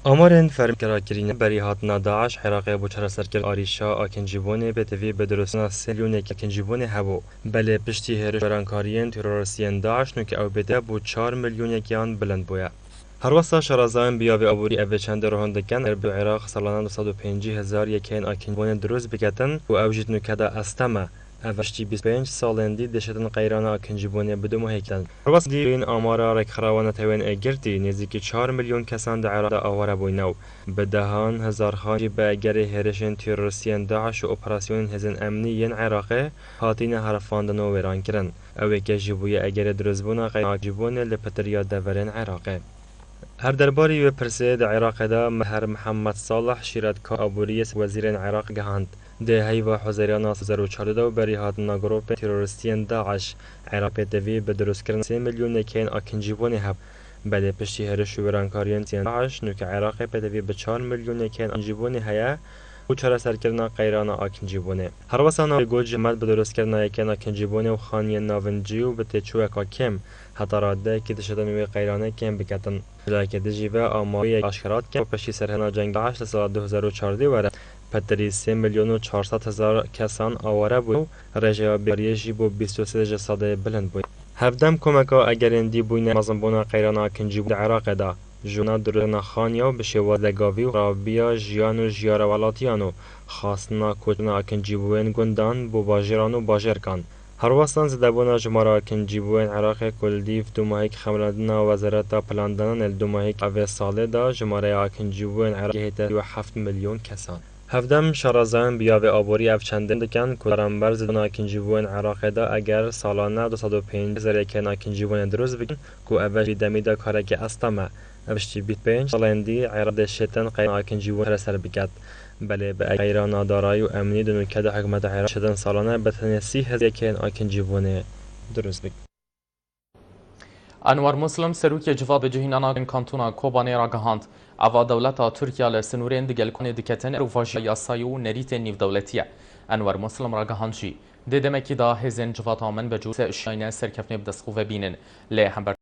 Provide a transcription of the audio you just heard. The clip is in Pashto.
آمارن فرمکراکرین بری هاتنا داعش عراقی بو چرا سرکر آریشا آکنجیبونه به تفی بدرسنا سیلیون آکنجیبونه هبو بله پشتی هرش برانکاریین تروریستین داعش نو که او بده بو 4 میلیون یکیان بلند بویا. هر وسط شرازان بیاوی عبوری اوه چند روحندکن اربو عراق سالانه 250,000 یکین آکنجیبونه دروز بکتن و اوجد نو که دا استمه اوشتی 25 سالندی دشتن قیران آکنجیبونه بدو مهیکتن. هر وسط این آمارا رک خراوانه توین اگرتی نزدیکی 4 میلیون کسان در عراق آواره بوینو به دهان هزار خانجی به اگر هرشن تروریستین داعش و اپراسیون هزن امنیین عراقه هاتین حرفاندن و ویران کرن اوه که جبوی اگر درزبونا قیران آکنجیبونه لپتریا دورن عراقه. هر درباری و پرسید عراق دا مهر محمد صالح شیرد که عبوریس وزیر عراق گهاند ده هیوا حزیران 2014 و بری هاتنا گروپ تروریستین داعش عراق دوی به درست کردن 3 میلیون یکین آکنجیبونه هب بله پشتی هرش و برانکاریان داعش نو که عراق بدوی به 4 میلیون یکین آکنجیبونه هیا و چرا سرکردن قیران آکنجیبونه. هر وسط گوج جماعت به درست کردن یکین آکنجیبونه و خانی ناونجی و به تچوه که کم حتی راده که دشتن و قیرانه کم بکتن لکه دجیوه آماری اشکرات کم و پشتی سرهنا جنگ داعش سال 2014 وره پتری 3 میلیون و 400,000 کسان آواره بود رژه بیاریشی بو 23 ساده بلند بود. هفدم کمکا اگر اندی بوین مزنبونا قیران آکنجیبون عراق دا جونا درنا خانیا به شوازگاوی و رابیا جیان و جیاروالاتیانو خاصنا کتنا آکنجیبون گندان بو باجران و باجرکان. هر وستان زدبونا جمارا آکنجیبون عراق کلدیف دو ماهیک خملندنا وزارتا پلاندنان دو ماهیک اوه ساله دا جمارا آکنجیبون عراق هیتا 7 میلیون کسان. هفدم شرازان بیاوی آبوری اف چندین دکن که درنبر زدن آکنجیبون عراق دا اگر سالانه 205,000 یکین آکنجیبون دروز بکن که اوه دمی دا کارک استمه اوشتی 25 سالندی عراق دشتن قیران آکنجیبون رسر بکد بله به قیران دارایی و امنی دنو که دا حکمت عراق شدن سالانه بتنی 30,000 یکین آکنجیبون دروز بکن. انور مسلم سروکی جواب جهینانا کانتونا کوبانی را گهاند اوا دولتا ترکیه لسنورین دگل کنه دکتن روفاجی یاسایی و نریت نیو دولتیه. انور مسلم را گهاند جی دیدمکی دا هزین جواب آمن به جوز شاینه سرکفنه بدسخو و بینن لی هم